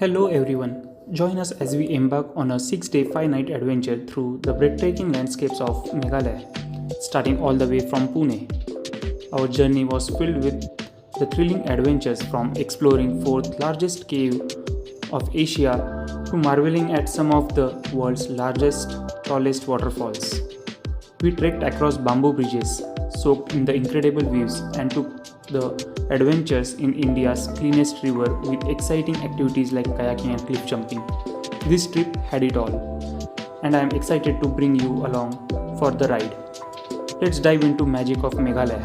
Hello everyone. Join us as we embark on a 6-day 5-night adventure through the breathtaking landscapes of Meghalaya, starting all the way from Pune. Our journey was filled with the thrilling adventures from exploring fourth largest cave of Asia to marveling at some of the world's largest, tallest waterfalls. We trekked across bamboo bridges, soaked in the incredible views, and took the adventures in India's cleanest river with exciting activities like kayaking and cliff jumping. This trip had it all, and I am excited to bring you along for the ride. Let's dive into magic of Meghalaya.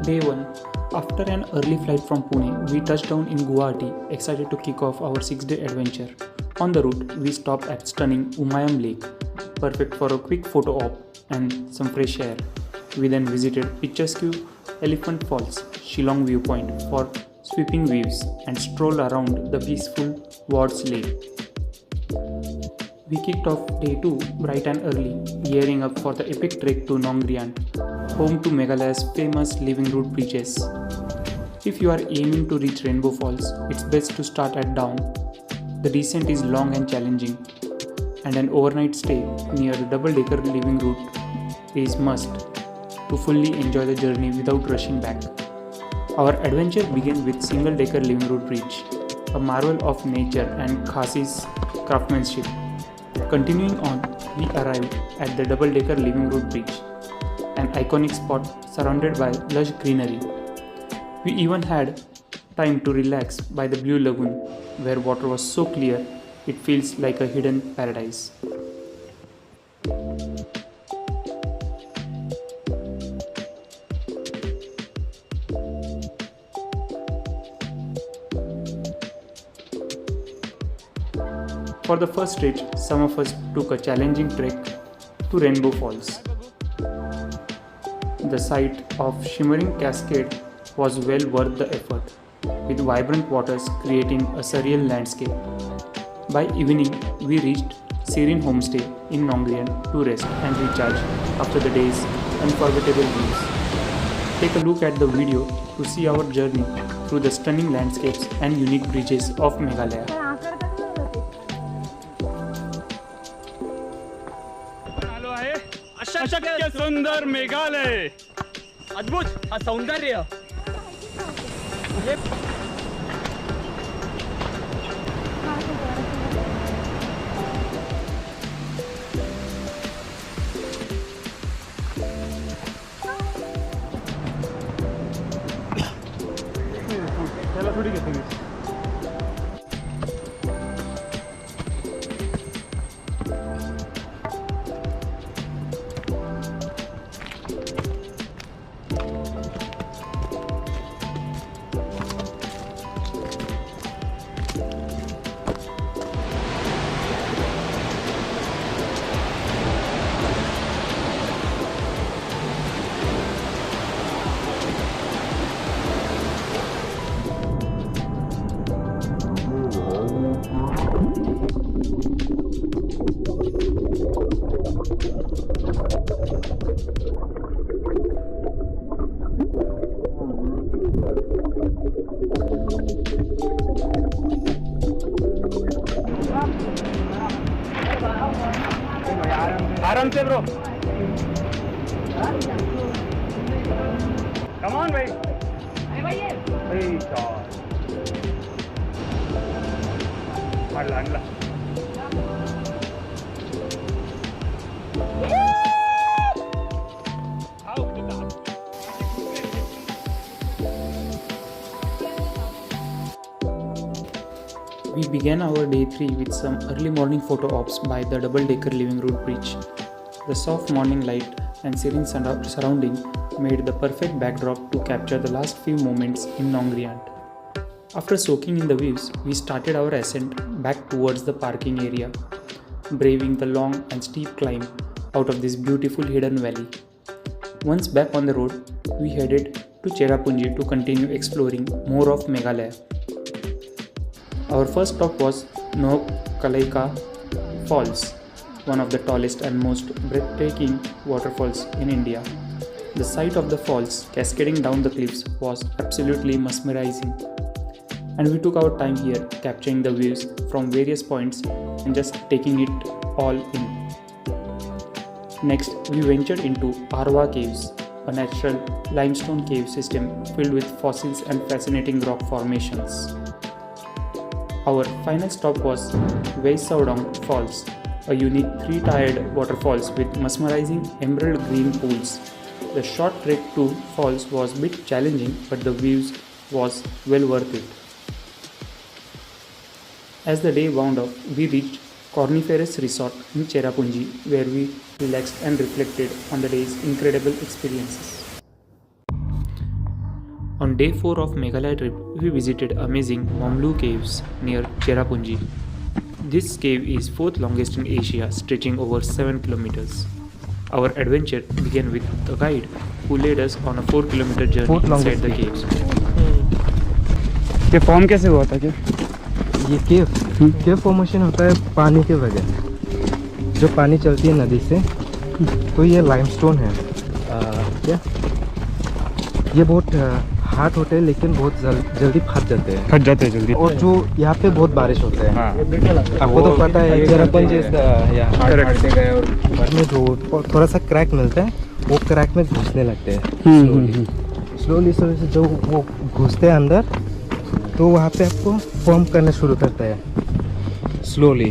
Day 1. After an early flight from Pune, we touched down in Guwahati, excited to kick off our 6-day adventure. On the route, we stopped at stunning Umiam Lake, perfect for a quick photo op and some fresh air. We then visited picturesque Elephant Falls, Shillong viewpoint for sweeping views and strolled around the peaceful Wards Lake. We kicked off day 2 bright and early, gearing up for the epic trek to Nongriat, home to Meghalaya's famous living root bridges. If you are aiming to reach Rainbow Falls, it's best to start at dawn. The descent is long and challenging, and an overnight stay near the double-decker living route is must to fully enjoy the journey without rushing back. Our adventure began with single-decker living route bridge, a marvel of nature and Khasi's craftsmanship. Continuing on, we arrived at the double-decker living route bridge, an iconic spot surrounded by lush greenery. We even had time to relax by the Blue Lagoon, where water was so clear it feels like a hidden paradise. For the first stretch, some of us took a challenging trek to Rainbow Falls. The sight of shimmering cascade was well worth the effort, with vibrant waters creating a surreal landscape. By evening, we reached Serene homestay in Nongriat to rest and recharge after the day's unforgettable views. Take a look at the video to see our journey through the stunning landscapes and unique bridges of Meghalaya. अशक्य सुंदर मेघालय अद्भुत सौंदर्य त्याला थोडी घेतो मी आराम से bro come on भाई भाई आणला We began our day 3 with some early morning photo ops by the double-decker living route bridge. The soft morning light and serene surrounding made the perfect backdrop to capture the last few moments in Nongriat. After soaking in the views, we started our ascent back towards the parking area, braving the long and steep climb out of this beautiful hidden valley. Once back on the road, we headed to Cherrapunji to continue exploring more of Meghalaya. Our first stop was Mawmluh Falls, one of the tallest and most breathtaking waterfalls in India. The sight of the falls cascading down the cliffs was absolutely mesmerizing. And we took our time here, capturing the views from various points and just taking it all in. Next, we ventured into Arwa Caves, a natural limestone cave system filled with fossils and fascinating rock formations. Our final stop was Waissaodong Falls, a unique three-tiered waterfalls with mesmerizing emerald green pools. The short trek to falls was a bit challenging, but the views was well worth it. As the day wound up, we reached Corniferous Resort in Cherrapunji, where we relaxed and reflected on the day's incredible experiences. On day 4 of Meghalaya trip, we visited amazing Mawmluh Caves near Cherrapunji. This cave is 4th longest in Asia, stretching over 7 kilometers. Our adventure began with a guide who led us on a 4-kilometer journey inside the caves. ये form कैसे हुआ था क्या? ये केव formation होता है पानी के वजह, जो पानी चलती है नदी से, तो ये लाइमस्टोन है। क्या ये बहुत हार्ड होते हैं लेकिन बहुत जल्दी फट जाते हैं जल्दी। और जो यहाँ पे बहुत बारिश होता है। आपको तो पता है चेरापूंजी में जो थोड़ा सा क्रैक मिलता है, वो क्रैक में घुसने लगते हैं स्लोली से जो वो घुसते हैं अंदर, तो वहाँ पे आपको फॉर्म करना शुरू करता है slowly,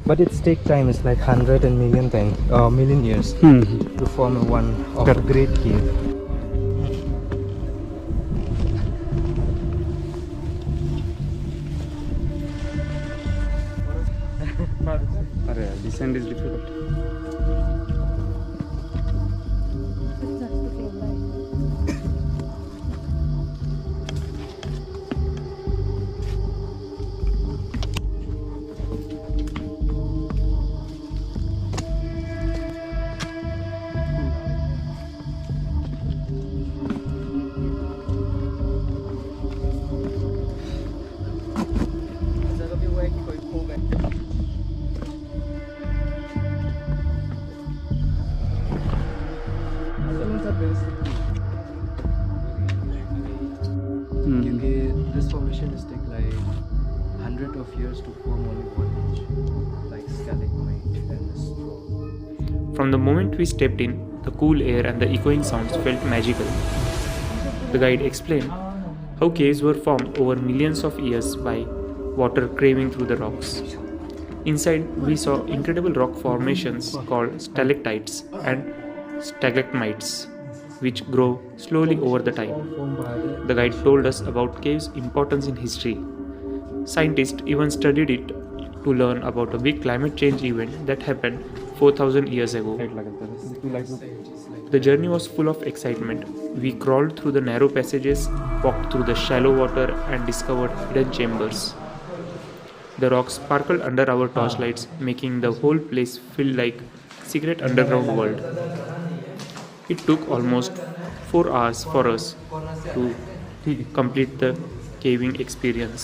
but it's take time, it's like 100 and million years to form one of a great cave. अरे डिसेंड इज डिफिकल्ट। क्योंकि this formation is take like 100 of years to form only one inch, like stalagmite and straw. From the moment we stepped in, the cool air and the echoing sounds felt magical. The guide explained how caves were formed over millions of years by water craving through the rocks. Inside, we saw incredible rock formations called stalactites and stalagmites, which grow slowly over the time. The guide told us about caves' importance in history. Scientists even studied it to learn about a big climate change event that happened 4,000 years ago. The journey was full of excitement. We crawled through the narrow passages, walked through the shallow water, and discovered hidden chambers. The rocks sparkled under our torchlights, making the whole place feel like a secret underground world. It took almost 4 hours for us to complete the caving experience.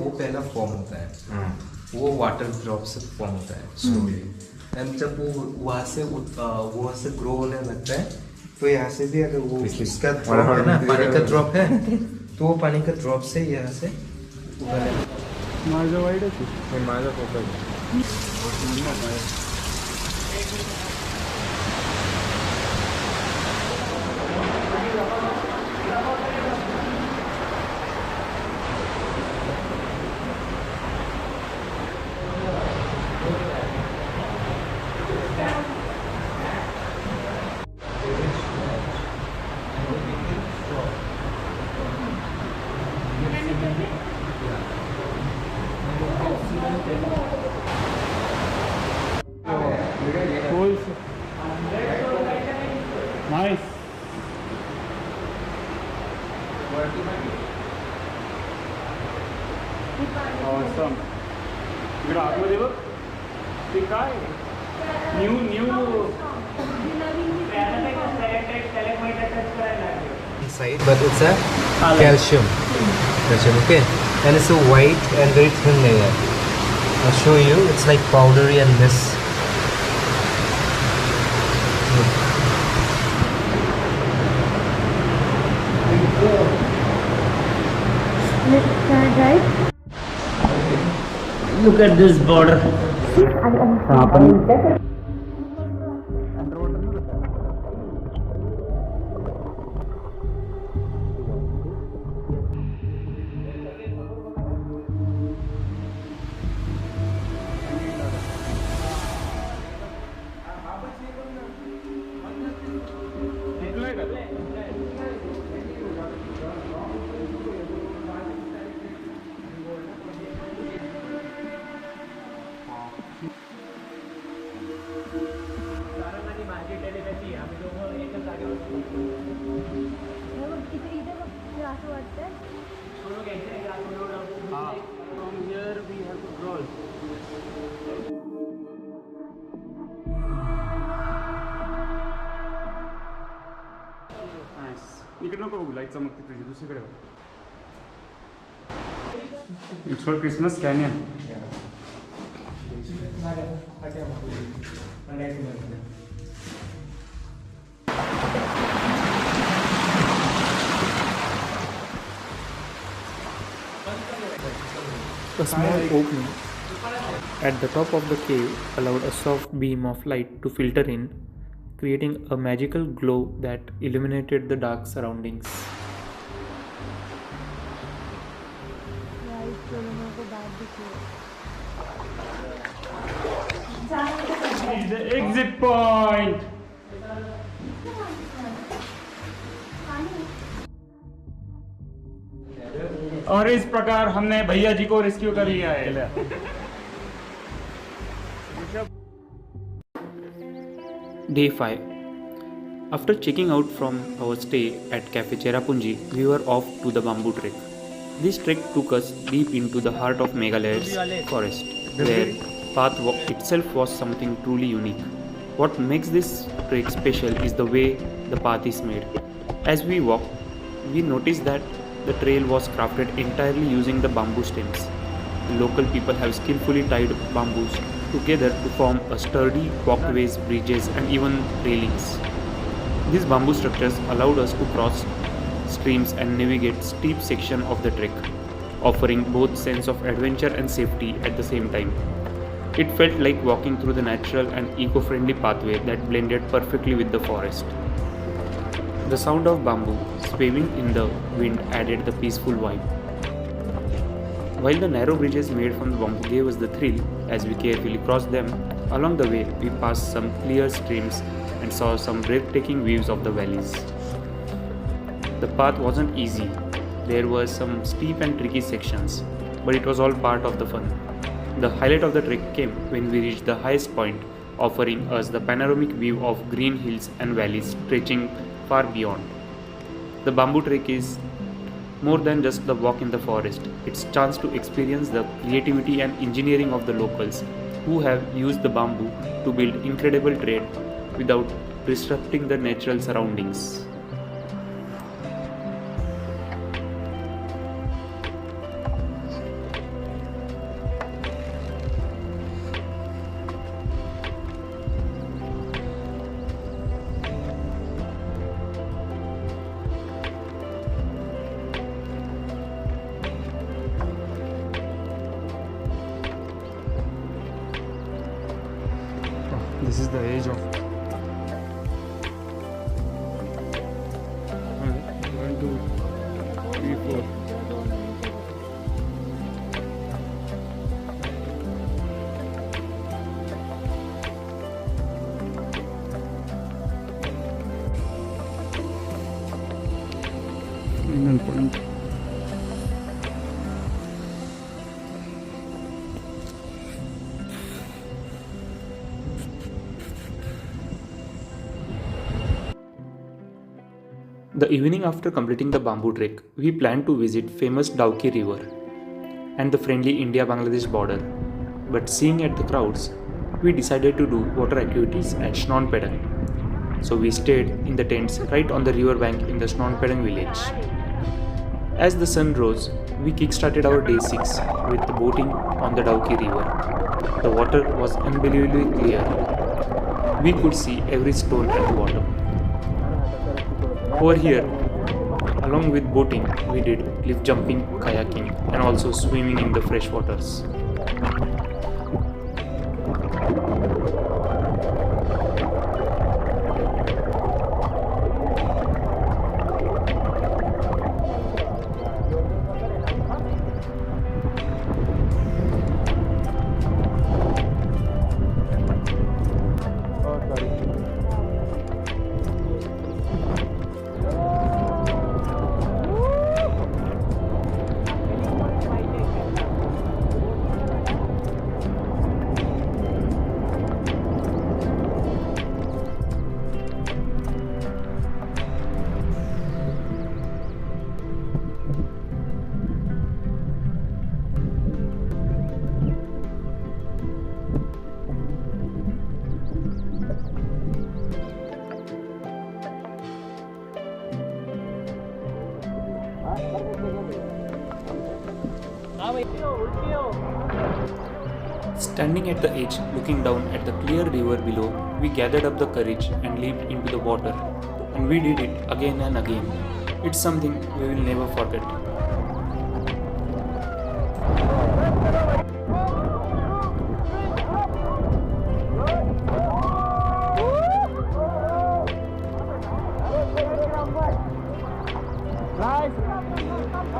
वो पहला form होता है, वो water drop से form होता है slowly, and जब वो वहाँ से ग्रो होने लगता है, तो यहाँ से भी अगर वो इसका ड्रॉप है ना, पानी का ड्रॉप है, तो वो पानी का ड्रॉप से यहाँ से माझं वाईटच आहे, माझा फोकस Nice. Awesome. इकडे आतमध्ये बघ, ते काय new inside, but it's a calcium, okay, and it's a white and very thin layer. I'll show you. It's like powdery and this. Look at this border. From here we have to crawl. Nice. इकडे नको बघू light चमकते तुझी दुसरीकडे बघ. It's for Christmas Canyon. A small opening at the top of the cave allowed a soft beam of light to filter in, creating a magical glow that illuminated the dark surroundings. It's the exit point. और इस प्रकार हमने भैया जी को rescue कर लिया है. Day 5. After checking out from our stay at Cafe Cherrapunji, we were off to the bamboo trek. This trek took us deep into the heart of Meghalaya's forest, where path itself was something truly unique. What makes this trek special is the way the path is made. As we walked, we noticed that the trail was crafted entirely using the bamboo stems. The local people have skillfully tied bamboos together to form a sturdy walkways, bridges, and even railings. These bamboo structures allowed us to cross streams and navigate steep sections of the trek, offering both sense of adventure and safety at the same time. It felt like walking through the natural and eco-friendly pathway that blended perfectly with the forest. The sound of bamboo swaying in the wind added the peaceful vibe. While the narrow bridges made from the bamboo gave us the thrill as we carefully crossed them, along the way we passed some clear streams and saw some breathtaking views of the valleys. The path wasn't easy. There were some steep and tricky sections, but it was all part of the fun. The highlight of the trek came when we reached the highest point, offering us the panoramic view of green hills and valleys stretching far beyond. The bamboo trek is more than just the walk in the forest. It's a chance to experience the creativity and engineering of the locals who have used the bamboo to build incredible trade without disrupting the natural surroundings. This is the age of 1, 2, 3, 4. Point. The evening after completing the bamboo trek, we planned to visit famous Dauki River and the friendly India-Bangladesh border. But seeing at the crowds, we decided to do water activities at Shnongpdeng. So we stayed in the tents right on the river bank in the Shnongpdeng village. As the sun rose, we kick-started our day 6 with the boating on the Dauki river. The water was unbelievably clear. We could see every stone at the bottom. Over here, along with boating, we did cliff jumping, kayaking, and also swimming in the fresh waters. Standing at the edge, looking down at the clear river below, we gathered up the courage and leaped into the water. And we did it again and again. It's something we will never forget.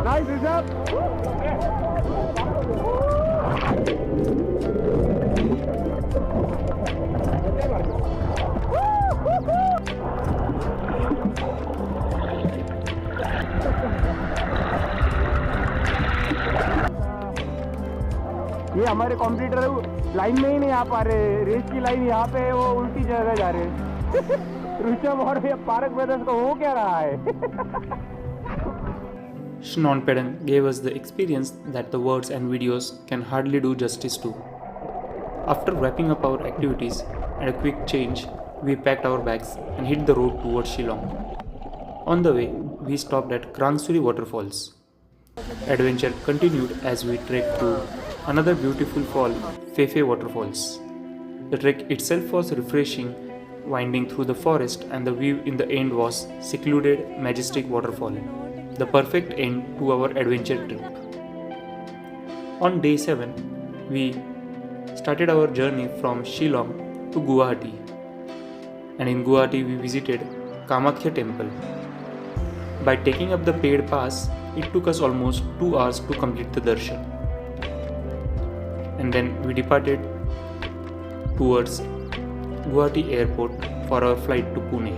Nice, Rizab. ये हमारे competitor line में ही नहीं आ पा रहे, race की line यहाँ पे है, वो उल्टी जगह जा रहे हैं। ऋषभ और पारक ब्रदर्स को हो क्या रहा है? Shnongpdeng gave us the experience that the words and videos can hardly do justice to. After wrapping up our activities and a quick change, we packed our bags and hit the road towards Shillong. On the way, we stopped at Krang Suri Waterfalls. Adventure continued as we trekked to another beautiful fall, Fefe Waterfalls. The trek itself was refreshing, winding through the forest, and the view in the end was secluded, majestic waterfall. The perfect end to our adventure trip. On day 7, we started our journey from Shillong to Guwahati, and in Guwahati we visited Kamakhya temple. By taking up the paid pass, it took us almost 2 hours to complete the darshan. And then we departed towards Guwahati airport for our flight to Pune.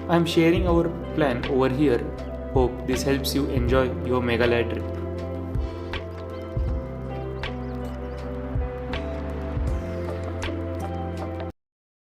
I am sharing our plan over here. Hope this helps you enjoy your Meghalaya trip.